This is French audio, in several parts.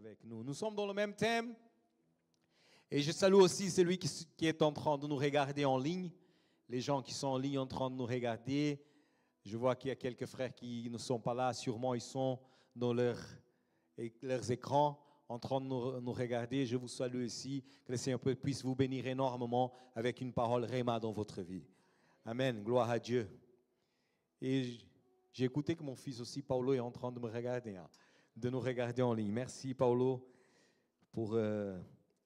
avec nous. Nous sommes dans le même thème. Et je salue aussi celui qui est en train de nous regarder en ligne. Les gens qui sont en ligne en train de nous regarder. Je vois qu'il y a quelques frères qui ne sont pas là. Sûrement, ils sont dans leurs écrans en train de nous regarder. Je vous salue aussi. Que le Seigneur puisse vous bénir énormément avec une parole Réma dans votre vie. Amen. Gloire à Dieu. Et j'ai écouté que mon fils aussi, Paulo, est en train de me regarder, de nous regarder en ligne. Merci, Paulo, pour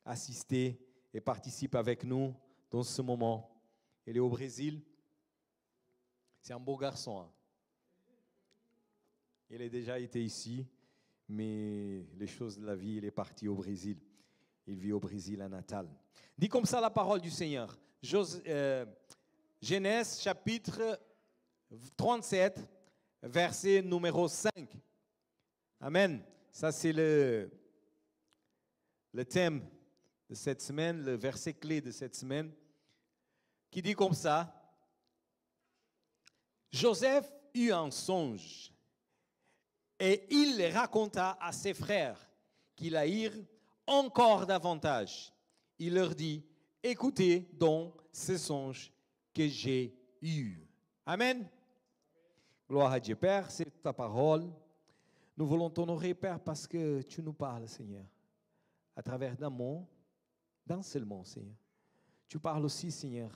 assister et participer avec nous dans ce moment. Il est au Brésil. C'est un beau garçon. Il a déjà été ici, mais les choses de la vie, il est parti au Brésil. Il vit au Brésil à Natal. Dit comme ça la parole du Seigneur. Genèse chapitre 37, verset numéro 5. Amen. Ça, c'est le thème de cette semaine, le verset clé de cette semaine, qui dit comme ça. Joseph eut un songe et il le raconta à ses frères qui l'haïrent encore davantage. Il leur dit, écoutez donc ce songe que j'ai eu. Amen. Gloire à Dieu. Père, c'est ta parole. Nous voulons t'honorer, Père, parce que tu nous parles, Seigneur, à travers d'un mot, d'un seul mot, Seigneur. Tu parles aussi, Seigneur,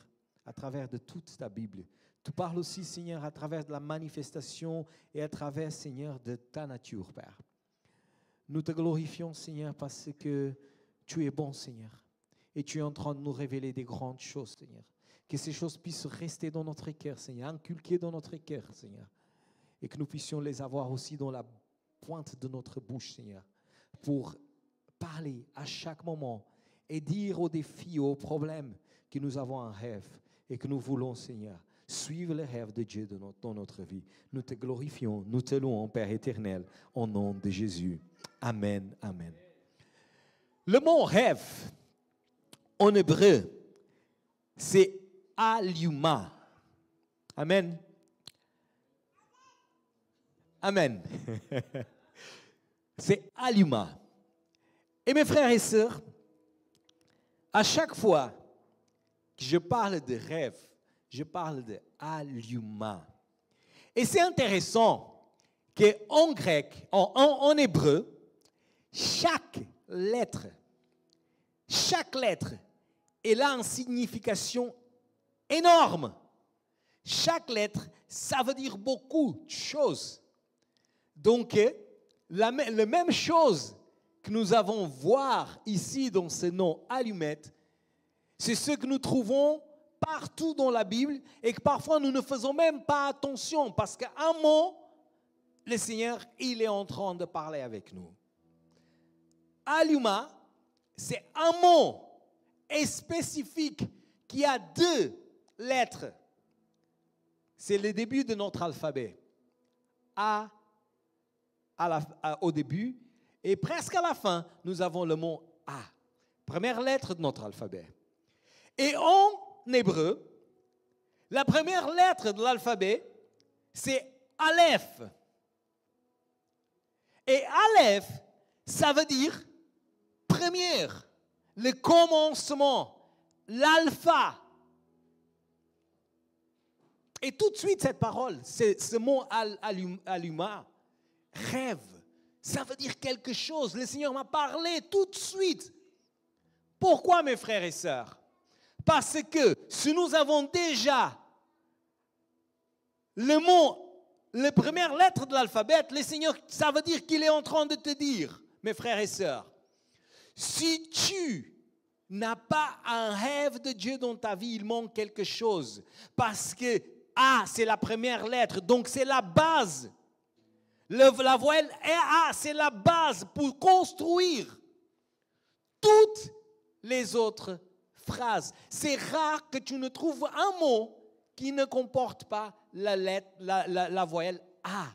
à travers de toute ta Bible. Tu parles aussi, Seigneur, à travers de la manifestation et à travers, Seigneur, de ta nature, Père. Nous te glorifions, Seigneur, parce que tu es bon, Seigneur. Et tu es en train de nous révéler des grandes choses, Seigneur. Que ces choses puissent rester dans notre cœur, Seigneur, inculquées dans notre cœur, Seigneur. Et que nous puissions les avoir aussi dans la pointe de notre bouche, Seigneur, pour parler à chaque moment et dire aux défis, aux problèmes que nous avons un rêve et que nous voulons, Seigneur, suivre le rêve de Dieu dans notre vie. Nous te glorifions, nous te louons, Père éternel, au nom de Jésus. Amen, amen. Le mot rêve, en hébreu, c'est aluma. Amen. Amen. C'est aluma. Et mes frères et sœurs, à chaque fois que je parle de rêve, je parle de aluma. Et c'est intéressant qu'en grec, en hébreu, chaque lettre, elle a une signification énorme. Chaque lettre, ça veut dire beaucoup de choses. Donc, la même chose que nous avons voir ici dans ce nom allumette, c'est ce que nous trouvons partout dans la Bible et que parfois nous ne faisons même pas attention parce qu'à un mot, le Seigneur, il est en train de parler avec nous. Aluma, c'est un mot spécifique qui a 2 lettres. C'est le début de notre alphabet. Au début, et presque à la fin, nous avons le mot A. Première lettre de notre alphabet. Et en hébreu, la première lettre de l'alphabet, c'est Aleph. Et Aleph, ça veut dire première, le commencement, l'alpha. Et tout de suite, cette parole, ce mot aluma, rêve, ça veut dire quelque chose. Le Seigneur m'a parlé tout de suite. Pourquoi, mes frères et sœurs? Parce que si nous avons déjà le mot, la première lettre de l'alphabet, le Seigneur, ça veut dire qu'il est en train de te dire, mes frères et sœurs, si tu n'as pas un rêve de Dieu dans ta vie, il manque quelque chose. Parce que A, c'est la première lettre, donc c'est la base. La voyelle A, c'est la base pour construire toutes les autres phrases. C'est rare que tu ne trouves un mot qui ne comporte pas la voyelle A.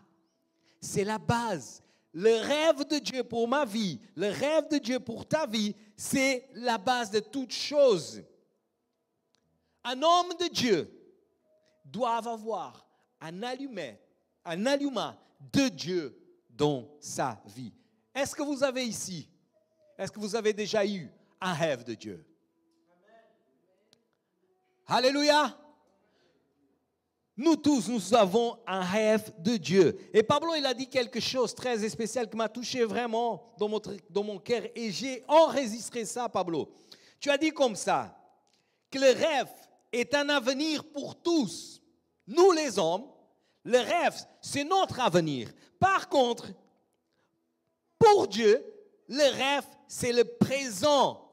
C'est la base. Le rêve de Dieu pour ma vie, le rêve de Dieu pour ta vie, c'est la base de toute chose. Un homme de Dieu doit avoir un alluma de Dieu dans sa vie. Est-ce que vous avez ici Est-ce que vous avez déjà eu un rêve de Dieu? Alléluia. Nous tous, nous avons un rêve de Dieu. Et Pablo, il a dit quelque chose de très spécial qui m'a touché vraiment dans mon cœur. Et j'ai enregistré ça, Pablo. Tu as dit comme ça, que le rêve est un avenir pour tous. Nous les hommes, le rêve, c'est notre avenir. Par contre, pour Dieu, le rêve, c'est le présent.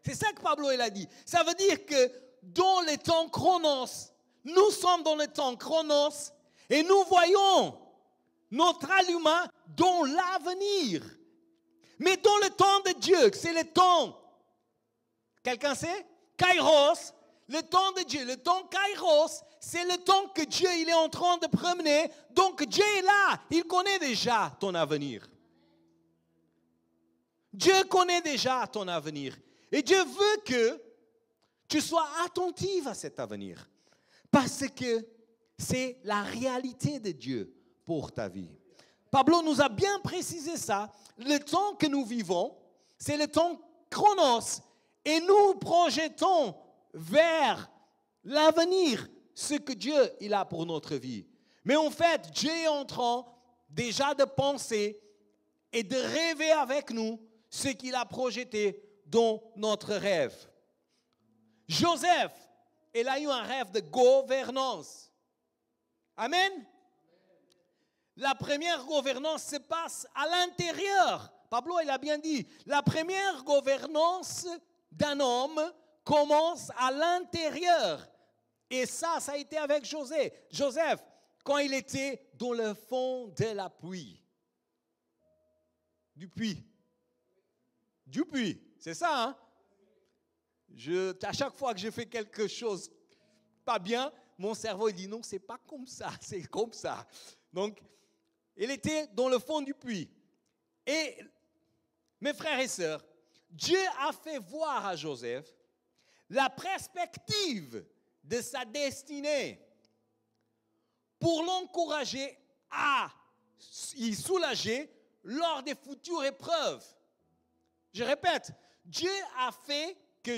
C'est ça que Pablo il a dit. Ça veut dire que dans le temps chronos, nous sommes dans le temps chronos et nous voyons notre allumement dans l'avenir. Mais dans le temps de Dieu, c'est le temps, quelqu'un sait? Kairos, le temps de Dieu, le temps Kairos, c'est le temps que Dieu il est en train de promener. Donc Dieu est là, il connaît déjà ton avenir. Dieu connaît déjà ton avenir. Et Dieu veut que tu sois attentive à cet avenir. Parce que c'est la réalité de Dieu pour ta vie. Pablo nous a bien précisé ça. Le temps que nous vivons, c'est le temps chronos. Et nous projetons vers l'avenir ce que Dieu il a pour notre vie. Mais en fait, Dieu est en train déjà de penser et de rêver avec nous ce qu'il a projeté dans notre rêve. Joseph, il a eu un rêve de gouvernance. Amen. La première gouvernance se passe à l'intérieur. Pablo, il a bien dit, la première gouvernance d'un homme commence à l'intérieur. Et ça a été avec Joseph. Joseph, quand il était dans le fond de la pluie. Du puits. C'est ça, hein? À chaque fois que je fais quelque chose pas bien, mon cerveau il dit non, c'est pas comme ça, c'est comme ça. Donc, il était dans le fond du puits. Et mes frères et sœurs, Dieu a fait voir à Joseph la perspective de sa destinée pour l'encourager à y soulager lors des futures épreuves. Je répète, Dieu a fait que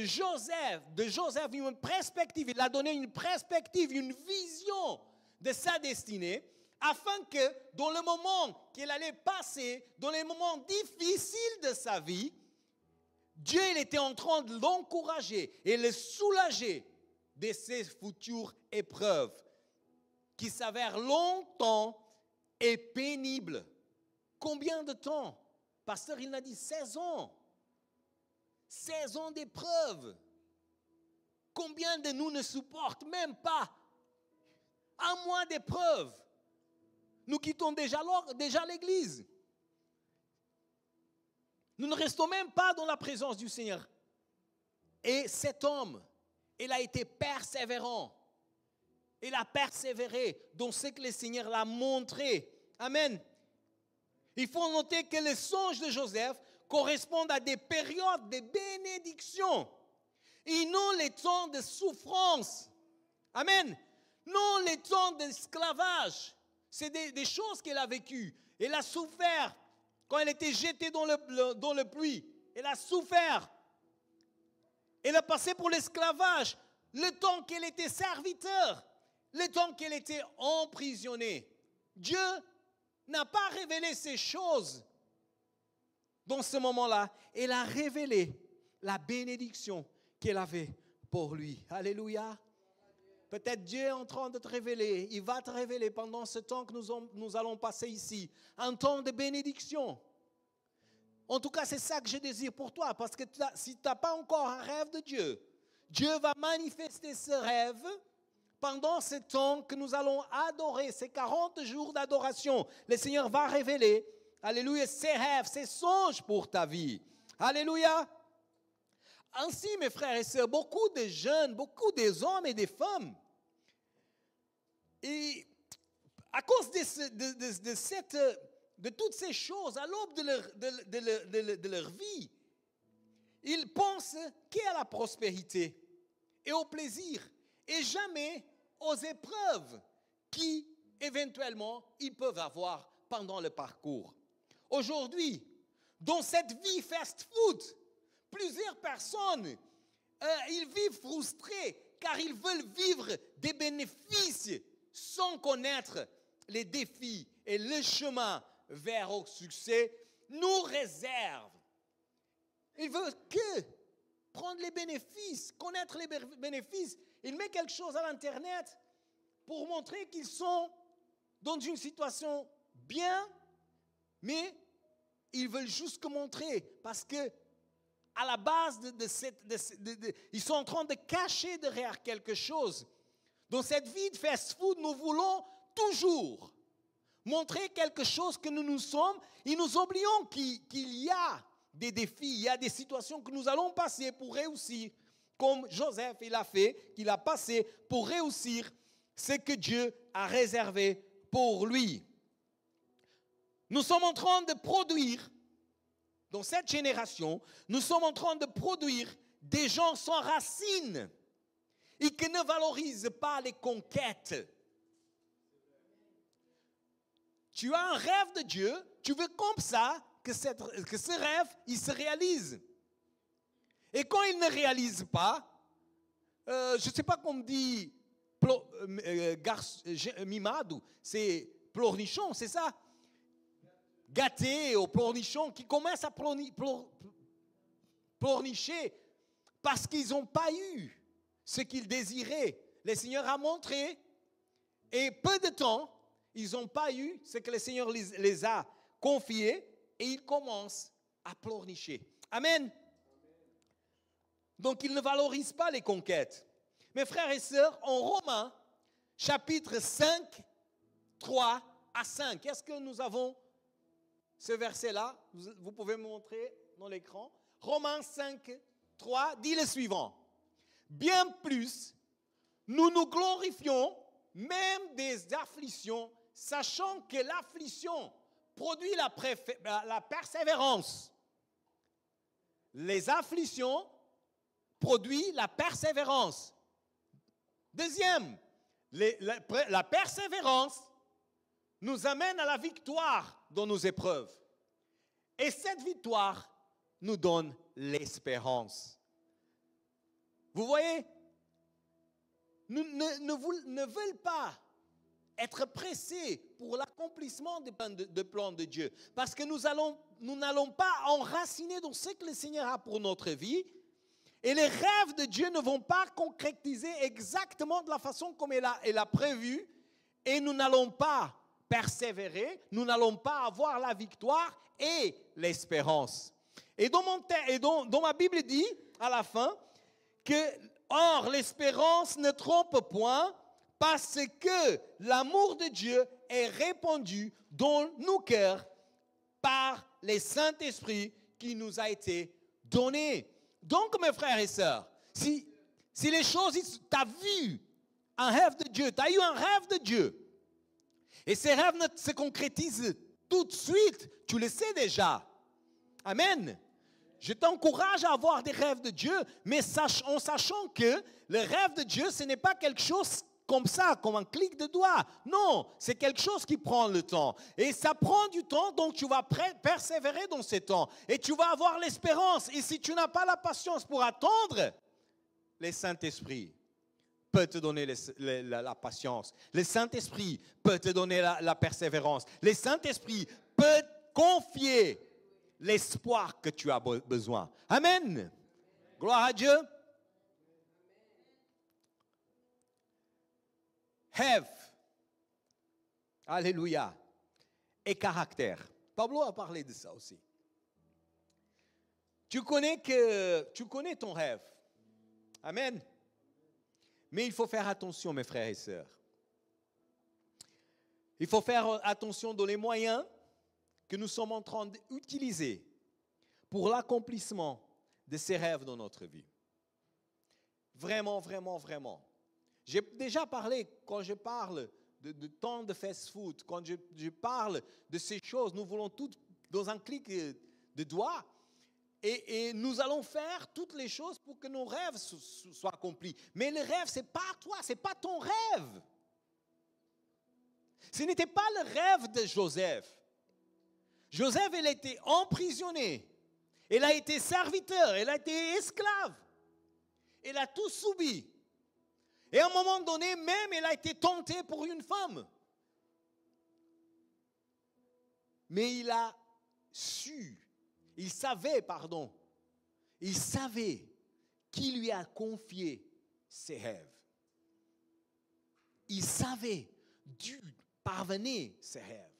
de Joseph, une perspective, il a donné une perspective, une vision de sa destinée, afin que dans le moment qu'il allait passer, dans les moments difficiles de sa vie, Dieu il était en train de l'encourager et le soulager de ses futures épreuves, qui s'avèrent longtemps et pénibles. Combien de temps? Pasteur, il a dit 16 ans. 16 ans d'épreuves. Combien de nous ne supportent même pas un mois d'épreuves? Nous quittons déjà l'église. Nous ne restons même pas dans la présence du Seigneur. Et cet homme, il a été persévérant. Il a persévéré dans ce que le Seigneur l'a montré. Amen. Il faut noter que les songes de Joseph correspondent à des périodes de bénédiction et non les temps de souffrance. Amen. Non les temps d'esclavage. C'est des choses qu'il a vécues. Il a souffert quand il était jeté dans le puits. Il a souffert. Il a passé pour l'esclavage. Le temps qu'il était serviteur. Le temps qu'il était emprisonné. Dieu n'a pas révélé ces choses dans ce moment-là. Il a révélé la bénédiction qu'il avait pour lui. Alléluia. Peut-être Dieu est en train de te révéler. Il va te révéler pendant ce temps que nous allons passer ici. Un temps de bénédiction. En tout cas, c'est ça que je désire pour toi. Parce que si tu n'as pas encore un rêve de Dieu, Dieu va manifester ce rêve pendant ce temps que nous allons adorer, ces 40 jours d'adoration. Le Seigneur va révéler, alléluia, ses rêves, ses songes pour ta vie. Alléluia. Ainsi, mes frères et sœurs, beaucoup de jeunes, beaucoup des hommes et des femmes, et à cause de toutes ces choses, à l'aube de leur vie, ils pensent qu'à la prospérité et au plaisir, et jamais aux épreuves qui, éventuellement, ils peuvent avoir pendant le parcours. Aujourd'hui, dans cette vie fast-food, plusieurs personnes, ils vivent frustrés car ils veulent vivre des bénéfices sans connaître les défis et le chemin vers le succès nous réserve. Ils veulent que prendre les bénéfices, connaître les bénéfices. Ils mettent quelque chose à l'Internet pour montrer qu'ils sont dans une situation bien, mais ils veulent juste que montrer parce que à la base ils sont en train de cacher derrière quelque chose. Dans cette vie de fast-food, nous voulons toujours montrer quelque chose que nous sommes et nous oublions qu'il y a des défis, il y a des situations que nous allons passer pour réussir, comme Joseph qu'il a passé pour réussir ce que Dieu a réservé pour lui. Nous sommes en train de produire, dans cette génération, nous sommes en train de produire des gens sans racines et qui ne valorisent pas les conquêtes. Tu as un rêve de Dieu, tu veux comme ça que ce rêve, il se réalise. Et quand il ne réalise pas, je ne sais pas comment on dit, mimado, c'est pleurnichon, c'est ça? Gâté ou pleurnichon qui commencent à pleurnicher parce qu'ils n'ont pas eu ce qu'ils désiraient. Le Seigneur a montré et peu de temps, ils n'ont pas eu ce que le Seigneur les a confiés et ils commencent à pleurnicher. Amen. Donc, ils ne valorisent pas les conquêtes. Mes frères et sœurs, en Romains, chapitre 5, 3 à 5, est-ce que nous avons ce verset-là? Vous pouvez me montrer dans l'écran. Romains 5, 3 dit le suivant. Bien plus, nous nous glorifions même des afflictions, sachant que l'affliction produit la persévérance. Les afflictions produisent la persévérance. Deuxième, la persévérance nous amène à la victoire dans nos épreuves. Et cette victoire nous donne l'espérance. Vous voyez, nous ne veulent pas être pressés pour l'accomplissement des plans de Dieu. Parce que nous n'allons pas enraciner dans ce que le Seigneur a pour notre vie. Et les rêves de Dieu ne vont pas concrétiser exactement de la façon comme il a prévu. Et nous n'allons pas persévérer, nous n'allons pas avoir la victoire et l'espérance. Et dans ma Bible dit, à la fin, que or l'espérance ne trompe point, parce que l'amour de Dieu est répandu dans nos cœurs par le Saint-Esprit qui nous a été donné. Donc, mes frères et sœurs, si les choses, tu as vu un rêve de Dieu, tu as eu un rêve de Dieu, et ces rêves ne se concrétisent tout de suite, tu le sais déjà. Amen. Je t'encourage à avoir des rêves de Dieu, mais en sachant que le rêve de Dieu, ce n'est pas quelque chose comme ça, comme un clic de doigt. Non, c'est quelque chose qui prend le temps. Et ça prend du temps, donc tu vas persévérer dans ce temps. Et tu vas avoir l'espérance. Et si tu n'as pas la patience pour attendre, le Saint-Esprit peut te donner la patience. Le Saint-Esprit peut te donner la persévérance. Le Saint-Esprit peut confier l'espoir que tu as besoin. Amen. Gloire à Dieu. Rêve. Alléluia. Et caractère. Pablo a parlé de ça aussi. Tu connais ton rêve. Amen. Mais il faut faire attention, mes frères et sœurs. Il faut faire attention dans les moyens que nous sommes en train d'utiliser pour l'accomplissement de ces rêves dans notre vie. Vraiment, vraiment, vraiment. J'ai déjà parlé, quand je parle de temps de fast-food, quand je parle de ces choses, nous voulons tout dans un clic de doigt. Et nous allons faire toutes les choses pour que nos rêves soient accomplis. Mais le rêve, ce n'est pas toi, ce n'est pas ton rêve. Ce n'était pas le rêve de Joseph. Joseph, il a été emprisonné. Il a été serviteur, il a été esclave. Il a tout subi. Et à un moment donné, même, il a été tenté pour une femme. Mais il savait qui lui a confié ses rêves. Il savait d'où parvenaient ses rêves.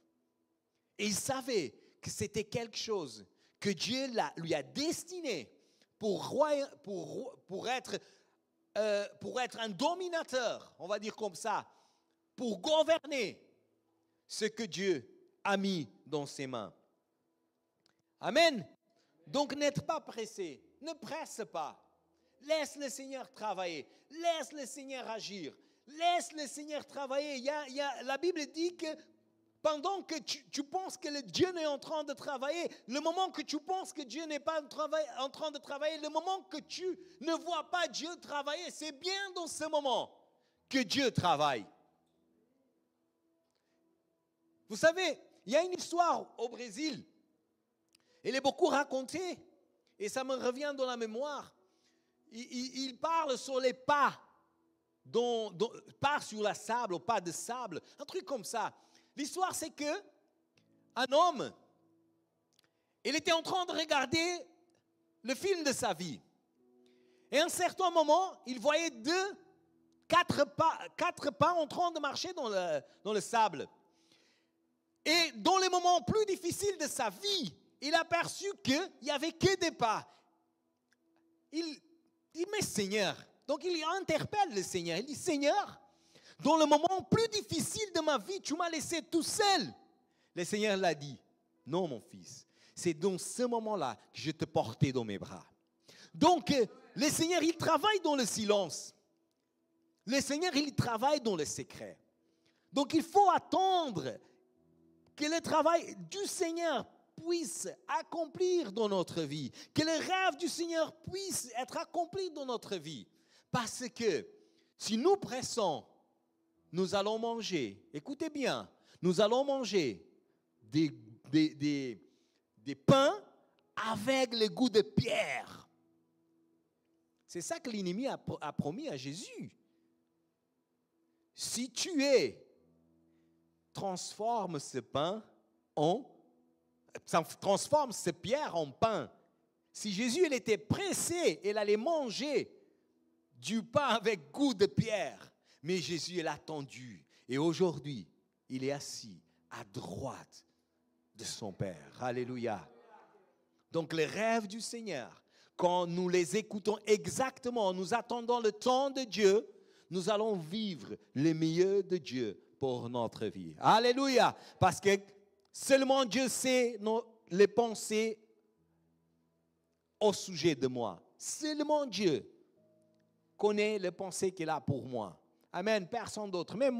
Et il savait que c'était quelque chose que Dieu lui a destiné pour être un dominateur, on va dire comme ça, pour gouverner ce que Dieu a mis dans ses mains. Amen. Donc n'êtes pas pressé, ne presse pas. Laisse le Seigneur travailler, laisse le Seigneur agir, laisse le Seigneur travailler. La Bible dit que pendant que tu penses que Dieu est en train de travailler, le moment que tu penses que Dieu n'est pas en train de travailler, le moment que tu ne vois pas Dieu travailler, c'est bien dans ce moment que Dieu travaille. Vous savez, il y a une histoire au Brésil, elle est beaucoup racontée, et ça me revient dans la mémoire. Il parle sur les pas, pas sur la sable, ou pas de sable, un truc comme ça. L'histoire, c'est que un homme, il était en train de regarder le film de sa vie. Et à un certain moment, il voyait quatre pas en train de marcher dans le sable. Et dans les moments plus difficiles de sa vie, il a aperçu qu'il n'y avait que des pas. Il dit, mais Seigneur, donc il interpelle le Seigneur. Il dit, Seigneur, dans le moment plus difficile de ma vie, tu m'as laissé tout seul. Le Seigneur l'a dit, non mon fils, c'est dans ce moment-là que je te portais dans mes bras. Donc, le Seigneur, il travaille dans le silence. Le Seigneur, il travaille dans le secret. Donc, il faut attendre que le travail du Seigneur puisse accomplir dans notre vie, que le rêve du Seigneur puisse être accompli dans notre vie. Parce que si nous pressons, nous allons manger, écoutez bien, nous allons manger des pains avec le goût de pierre. C'est ça que l'ennemi a promis à Jésus. Si tu transforme ce pain transforme ce pierre en pain. Si Jésus il était pressé, il allait manger du pain avec goût de pierre. Mais Jésus, il a attendu. Et aujourd'hui, il est assis à droite de son Père. Alléluia. Donc les rêves du Seigneur, quand nous les écoutons exactement, nous attendons le temps de Dieu, nous allons vivre le meilleur de Dieu pour notre vie. Alléluia. Parce que seulement Dieu sait les pensées au sujet de moi. Seulement Dieu connaît les pensées qu'il a pour moi. Amen. Personne d'autre. Même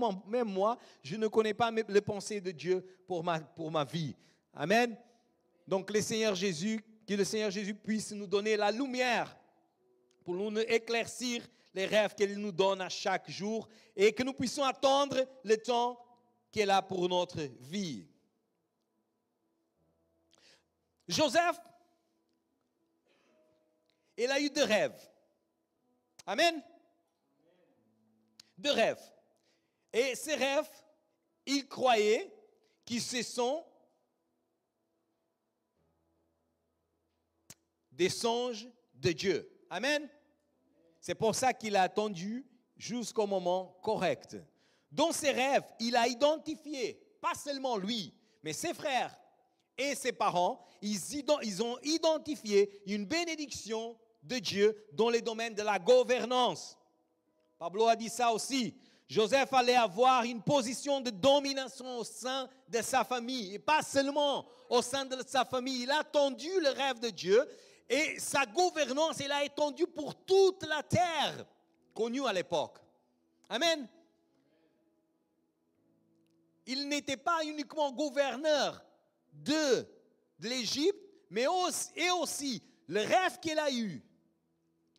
moi, je ne connais pas les pensées de Dieu pour ma vie. Amen. Donc, que le Seigneur Jésus puisse nous donner la lumière pour nous éclaircir les rêves qu'il nous donne à chaque jour et que nous puissions attendre le temps qu'il a pour notre vie. Joseph, il a eu 2 rêves. Amen. 2 rêves. Et ces rêves, il croyait qu'ils se sont des songes de Dieu. Amen. C'est pour ça qu'il a attendu jusqu'au moment correct. Dans ses rêves, il a identifié, pas seulement lui, mais ses frères et ses parents, ils ont identifié une bénédiction de Dieu dans les domaines de la gouvernance. Pablo a dit ça aussi. Joseph allait avoir une position de domination au sein de sa famille. Et pas seulement au sein de sa famille. Il a attendu le rêve de Dieu. Et sa gouvernance, elle a étendu pour toute la terre connue à l'époque. Amen. Il n'était pas uniquement gouverneur de l'Égypte, mais aussi le rêve qu'il a eu,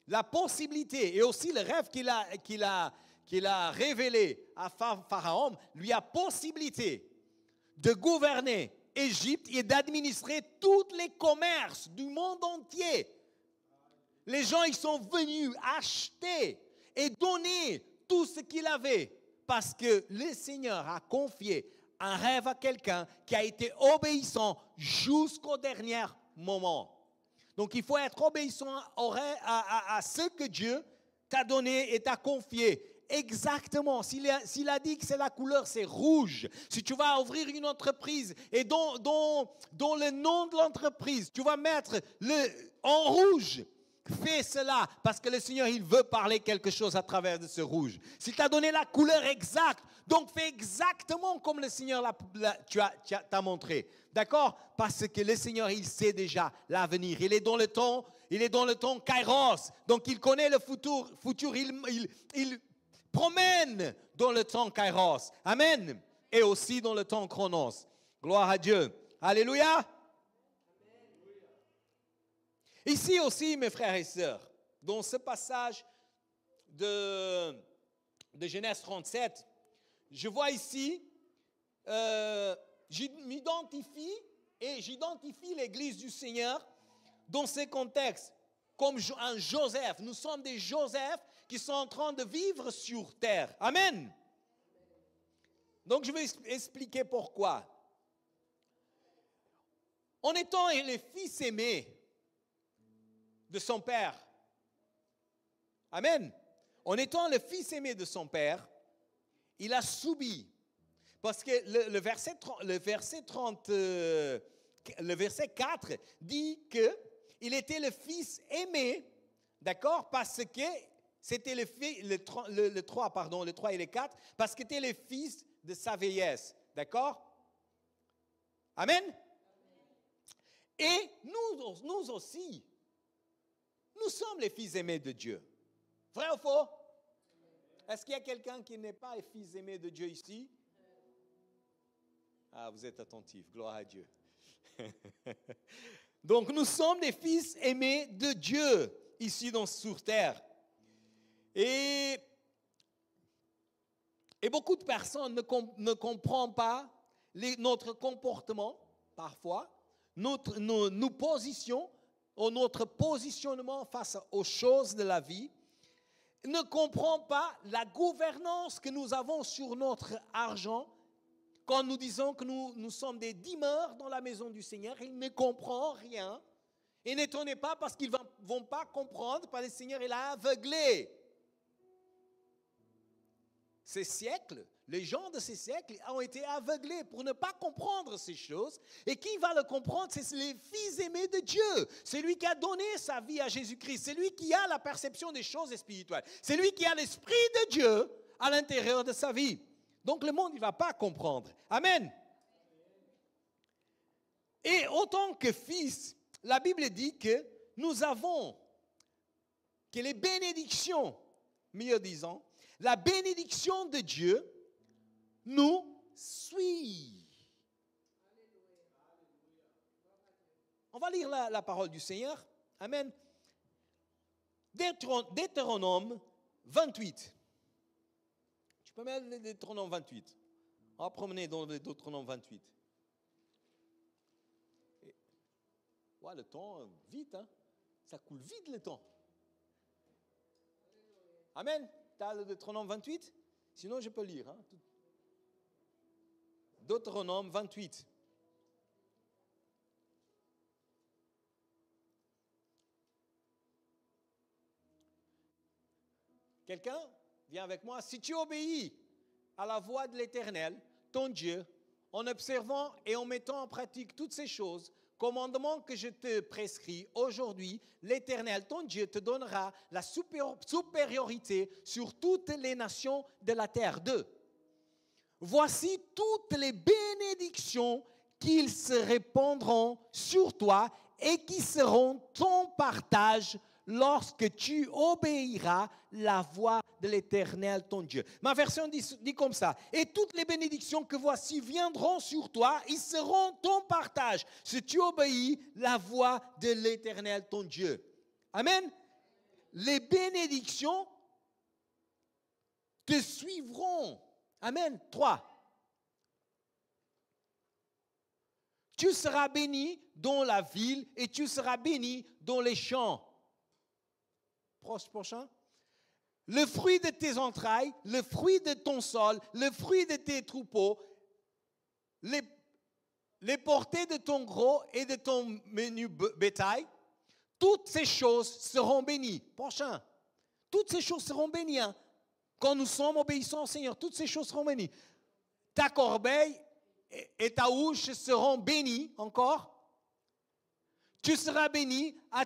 la possibilité, et aussi le rêve qu'il a révélé à Pharaon, lui a possibilité de gouverner Égypte et d'administrer tous les commerces du monde entier. Les gens, ils sont venus acheter et donner tout ce qu'ils avaient parce que le Seigneur a confié un rêve à quelqu'un qui a été obéissant jusqu'au dernier moment. Donc, il faut être obéissant à ce que Dieu t'a donné et t'a confié. Exactement. S'il a dit que c'est la couleur, c'est rouge. Si tu vas ouvrir une entreprise et dans le nom de l'entreprise, tu vas mettre en rouge, fais cela parce que le Seigneur, il veut parler quelque chose à travers de ce rouge. S'il t'a donné la couleur exacte, donc fais exactement comme le Seigneur t'a montré. D'accord? Parce que le Seigneur, il sait déjà l'avenir. Il est dans le temps Kairos. Donc, il connaît le futur. Il promène dans le temps Kairos. Amen. Et aussi dans le temps Chronos. Gloire à Dieu. Alléluia. Ici aussi, mes frères et sœurs, dans ce passage de Genèse 37, je vois ici, j'identifie l'Église du Seigneur dans ce contexte comme un Joseph. Nous sommes des Josephs qui sont en train de vivre sur terre. Amen. Donc, je vais expliquer pourquoi. En étant les fils aimés de son père, amen. En étant le fils aimé de son père, il a subi. Parce que le verset 4 dit qu'il était le fils aimé, d'accord, parce que c'était le 3 et le 4, parce que c'était le fils de sa vieillesse, d'accord? Amen? Et nous aussi, nous sommes les fils aimés de Dieu. Vrai ou faux? Est-ce qu'il y a quelqu'un qui n'est pas le fils aimé de Dieu ici? Ah, vous êtes attentifs, gloire à Dieu. Donc, nous sommes des fils aimés de Dieu ici sur terre. Et beaucoup de personnes ne comprennent pas notre comportement, parfois, nos positions, ou notre positionnement face aux choses de la vie, ne comprennent pas la gouvernance que nous avons sur notre argent. Quand nous disons que nous sommes des dîmeurs dans la maison du Seigneur, ils ne comprennent rien. Et n'étonnez pas parce qu'ils ne vont pas comprendre, parce que le Seigneur il a aveuglé. Ces siècles, les gens de ces siècles ont été aveuglés pour ne pas comprendre ces choses. Et qui va le comprendre? C'est les fils aimés de Dieu. C'est lui qui a donné sa vie à Jésus-Christ. C'est lui qui a la perception des choses spirituelles. C'est lui qui a l'Esprit de Dieu à l'intérieur de sa vie. Donc le monde, il ne va pas comprendre. Amen. Et autant que fils, la Bible dit que nous avons, que les bénédictions, mieux disant, la bénédiction de Dieu nous suit. On va lire la parole du Seigneur. Amen. Deutéronome 28. Tu peux mettre le Deutéronome 28. On va promener dans le Deutéronome 28. Ouais, le temps, vite, hein? Ça coule vite le temps. Amen. Tu as le Deutéronome 28? Sinon, je peux lire. Hein? Deutéronome 28. Quelqu'un vient avec moi. Si tu obéis à la voix de l'Éternel, ton Dieu, en observant et en mettant en pratique toutes ces choses, commandements que je te prescris aujourd'hui, l'Éternel, ton Dieu, te donnera la supériorité sur toutes les nations de la terre. 2. Voici toutes les bénédictions qu'ils se répandront sur toi et qui seront ton partage lorsque tu obéiras la voix de l'Éternel, ton Dieu. Ma version dit comme ça. Et toutes les bénédictions que voici viendront sur toi, ils seront ton partage si tu obéis la voix de l'Éternel, ton Dieu. Amen. Les bénédictions te suivront. Amen. 3. tu seras béni dans la ville et tu seras béni dans les champs. Prochain. Le fruit de tes entrailles, le fruit de ton sol, le fruit de tes troupeaux, les portées de ton gros et de ton menu bétail, toutes ces choses seront bénies. Prochain. Toutes ces choses seront bénies. Hein. Quand nous sommes obéissants au Seigneur, toutes ces choses seront bénies. Ta corbeille et ta houche seront bénies encore. Tu seras béni à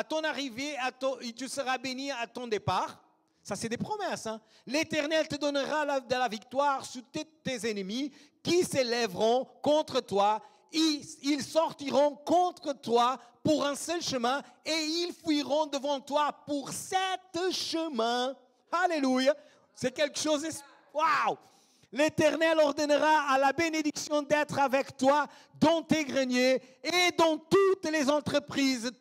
ton arrivée et tu seras béni à ton départ. Ça, c'est des promesses. Hein? L'Éternel te donnera de la victoire sur tes ennemis qui s'élèveront contre toi. Ils sortiront contre toi pour un seul chemin et ils fuiront devant toi pour 7 chemins. Alléluia. C'est quelque chose. Waouh! L'Éternel ordonnera à la bénédiction d'être avec toi dans tes greniers et dans toutes les entreprises.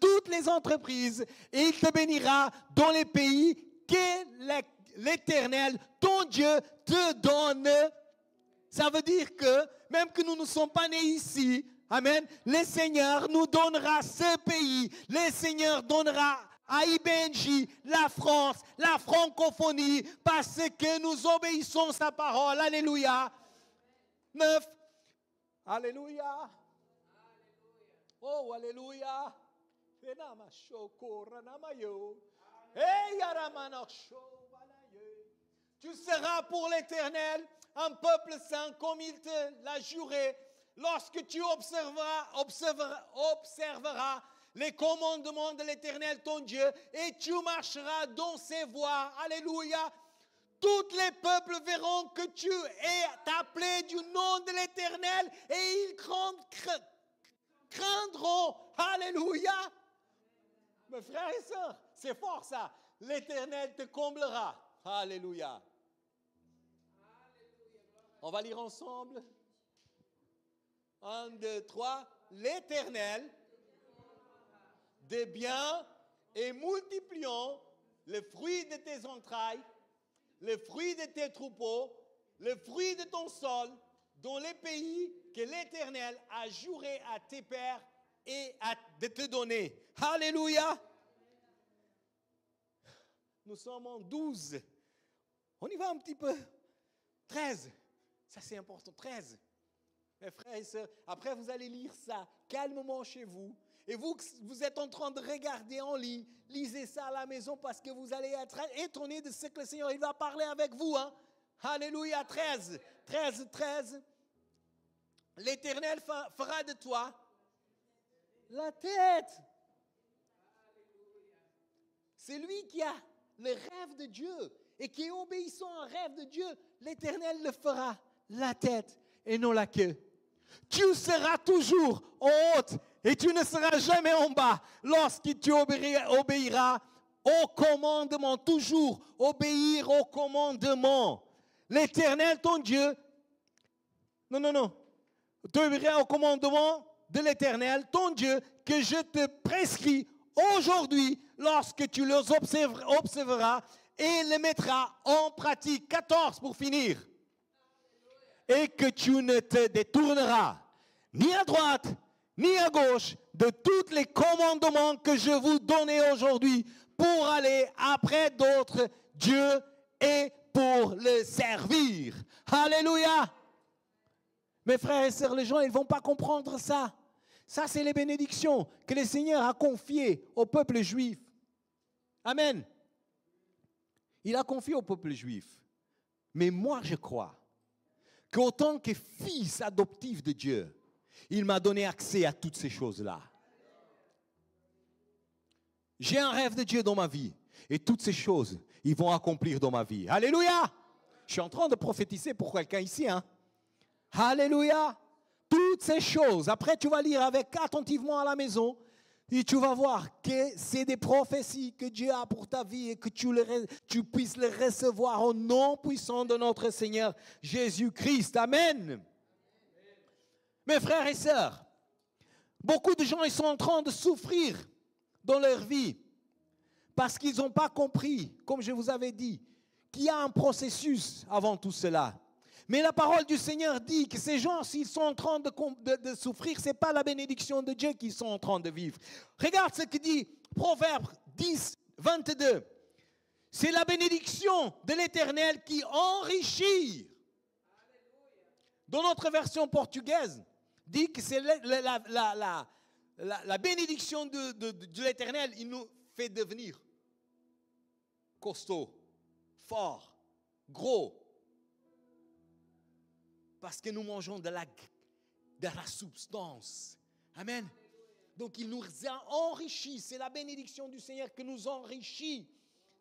Et il te bénira dans les pays que l'Éternel, ton Dieu, te donne. Ça veut dire que, même que nous ne sommes pas nés ici, amen, le Seigneur nous donnera ce pays. Le Seigneur donnera à IBNJ, la France, la francophonie, parce que nous obéissons sa parole. Alléluia. 9. Alléluia. Oh, alléluia. Tu seras pour l'Éternel un peuple saint comme il te l'a juré lorsque tu observeras les commandements de l'Éternel ton Dieu et tu marcheras dans ses voies. Alléluia. Tous les peuples verront que tu es appelé du nom de l'Éternel et ils craindront. Alléluia. Mes frères et sœurs, c'est fort ça. L'Éternel te comblera. Alléluia. On va lire ensemble. 1, 2, 3. L'Éternel des biens et multiplions le fruit de tes entrailles, le fruit de tes troupeaux, le fruit de ton sol, dans les pays que l'Éternel a juré à tes pères et de te donner. Alléluia. Nous sommes en 12. On y va un petit peu. 13. Ça, c'est important. 13. Mes frères et sœurs, après, vous allez lire ça calmement chez vous. Et vous êtes en train de regarder en ligne. Lisez ça à la maison parce que vous allez être étonnés de ce que le Seigneur il va parler avec vous. Hein? Alléluia. 13. 13, 13. L'Éternel fera de toi la tête. C'est lui qui a le rêve de Dieu et qui est obéissant au rêve de Dieu. L'Éternel le fera la tête et non la queue. Tu seras toujours en haut et tu ne seras jamais en bas lorsque tu obéiras au commandement. Toujours obéir au commandement. L'Éternel, ton Dieu, tu obéiras au commandement de l'Éternel, ton Dieu, que je te prescris aujourd'hui lorsque tu les observeras et les mettras en pratique. 14 pour finir. Et que tu ne te détourneras ni à droite ni à gauche de tous les commandements que je vous donne aujourd'hui pour aller après d'autres dieux et pour les servir. Alléluia. Mes frères et sœurs, les gens, ils ne vont pas comprendre ça. Ça, c'est les bénédictions que le Seigneur a confiées au peuple juif. Amen. Il a confié au peuple juif. Mais moi, je crois qu'en tant que fils adoptif de Dieu, il m'a donné accès à toutes ces choses-là. J'ai un rêve de Dieu dans ma vie. Et toutes ces choses, ils vont accomplir dans ma vie. Alléluia! Je suis en train de prophétiser pour quelqu'un ici. Hein? Alléluia! Toutes ces choses. Après, tu vas lire attentivement à la maison. Et tu vas voir que c'est des prophéties que Dieu a pour ta vie et que tu puisses les recevoir au nom puissant de notre Seigneur Jésus-Christ. Amen. Mes frères et sœurs, beaucoup de gens ils sont en train de souffrir dans leur vie parce qu'ils n'ont pas compris, comme je vous avais dit, qu'il y a un processus avant tout cela. Mais la parole du Seigneur dit que ces gens, s'ils sont en train de souffrir, ce n'est pas la bénédiction de Dieu qu'ils sont en train de vivre. Regarde ce que dit Proverbe 10, 22. C'est la bénédiction de l'Éternel qui enrichit. Dans notre version portugaise, dit que c'est la bénédiction de l'Éternel, il nous fait devenir costaud, fort, gros. Parce que nous mangeons de la substance. Amen. Donc il nous a enrichis. C'est la bénédiction du Seigneur qui nous enrichit.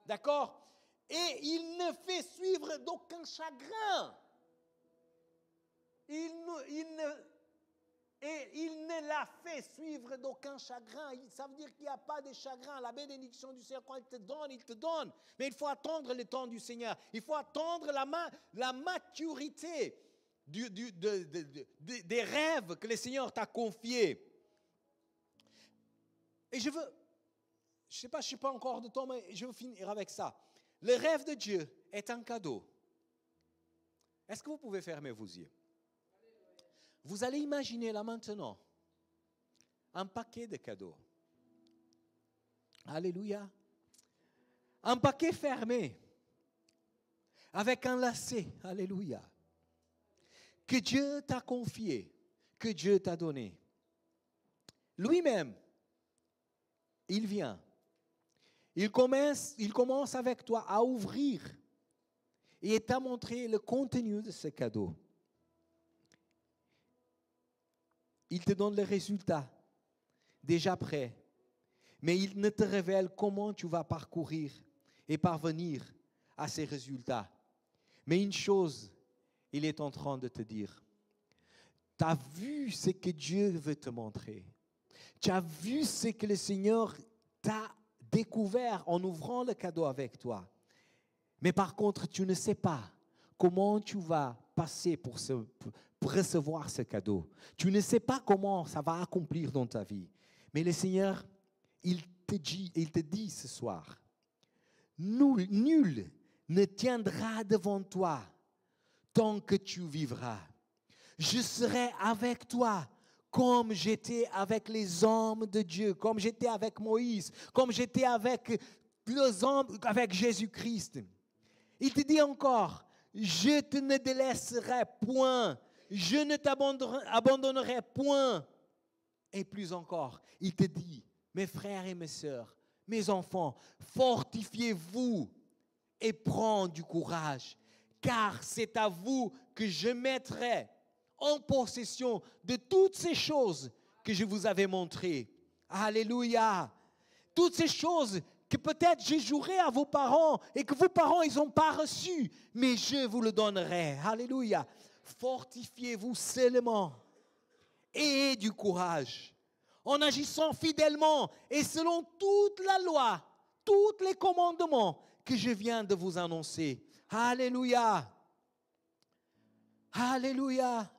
D'accord? Et il ne fait suivre d'aucun chagrin. Il ne la fait suivre d'aucun chagrin. Ça veut dire qu'il n'y a pas de chagrin. La bénédiction du Seigneur, quand il te donne. Mais il faut attendre le temps du Seigneur. Il faut attendre la maturité des rêves que le Seigneur t'a confiés. Et je sais pas, je ne suis pas encore de temps, mais je veux finir avec ça. Le rêve de Dieu est un cadeau. Est-ce que vous pouvez fermer vos yeux? Vous allez imaginer là maintenant un paquet de cadeaux. Alléluia. Un paquet fermé avec un lacet. Alléluia. Que Dieu t'a confié, que Dieu t'a donné. Lui-même, il vient. Il commence avec toi à ouvrir et t'a montré le contenu de ce cadeau. Il te donne le résultat déjà prêt, mais il ne te révèle comment tu vas parcourir et parvenir à ces résultats. Mais une chose, il est en train de te dire, tu as vu ce que Dieu veut te montrer. Tu as vu ce que le Seigneur t'a découvert en ouvrant le cadeau avec toi. Mais par contre, tu ne sais pas comment tu vas passer pour recevoir ce cadeau. Tu ne sais pas comment ça va accomplir dans ta vie. Mais le Seigneur, il te dit ce soir, nul ne tiendra devant toi tant que tu vivras. Je serai avec toi comme j'étais avec les hommes de Dieu, comme j'étais avec Moïse, comme j'étais avec les hommes, avec Jésus-Christ. Il te dit encore, je te ne délaisserai point, je ne t'abandonnerai point. Et plus encore, il te dit, mes frères et mes sœurs, mes enfants, fortifiez-vous et prenez du courage, car c'est à vous que je mettrai en possession de toutes ces choses que je vous avais montrées. Alléluia. Toutes ces choses que peut-être je jouerai à vos parents et que vos parents, ils n'ont pas reçu, mais je vous le donnerai. Alléluia. Fortifiez-vous seulement et ayez du courage en agissant fidèlement et selon toute la loi, tous les commandements que je viens de vous annoncer. Alléluia. Alléluia.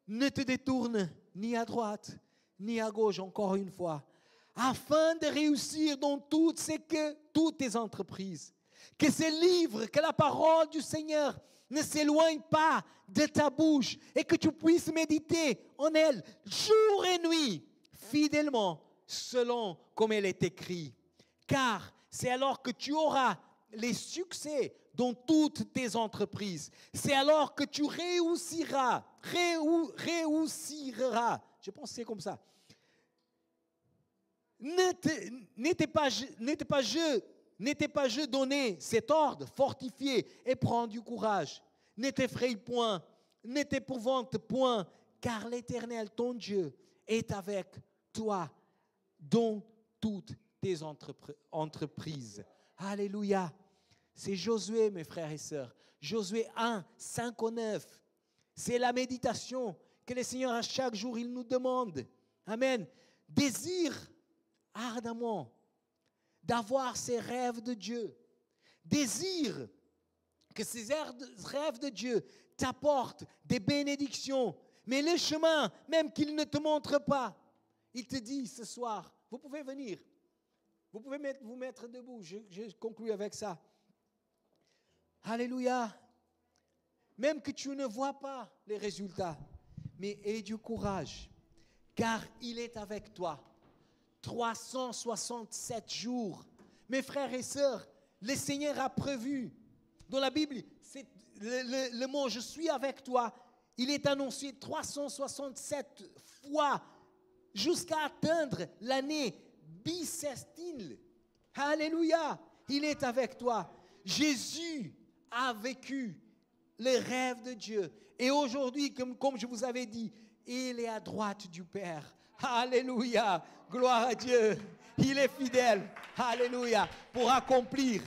Ne te détourne ni à droite, ni à gauche, encore une fois, afin de réussir dans toutes tes entreprises. Que ces livres, que la parole du Seigneur ne s'éloigne pas de ta bouche et que tu puisses méditer en elle jour et nuit, fidèlement, selon comme elle est écrite. Car c'est alors que tu auras les succès dans toutes tes entreprises. C'est alors que tu réussiras. Je pense que c'est comme ça. N'était pas je donner cet ordre, fortifié et prends du courage. Ne t'effraie point, ne t'épouvante point, car l'Éternel, ton Dieu, est avec toi dans toutes tes entreprises. Alléluia. C'est Josué, mes frères et sœurs. Josué 1, 5 au 9. C'est la méditation que le Seigneur, à chaque jour, il nous demande. Amen. Désire ardemment d'avoir ces rêves de Dieu. Désire que ces rêves de Dieu t'apportent des bénédictions. Mais le chemin, même qu'il ne te montre pas, il te dit ce soir, vous pouvez venir. Vous pouvez vous mettre debout. Je conclue avec ça. Alléluia. même que tu ne vois pas les résultats. Mais aie du courage, car il est avec toi. 367 jours. Mes frères et sœurs, le Seigneur a prévu. Dans la Bible, c'est le mot « je suis avec toi ». Il est annoncé 367 fois jusqu'à atteindre l'année bissestile. Alléluia, il est avec toi. Jésus a vécu les rêves de Dieu. Et aujourd'hui, comme je vous avais dit, il est à droite du Père. Alléluia, gloire à Dieu. Il est fidèle. Alléluia, pour accomplir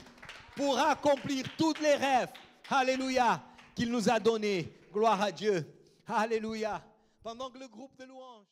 tous les rêves. Alléluia, qu'il nous a donnés. Gloire à Dieu. Alléluia. Pendant que le groupe de louanges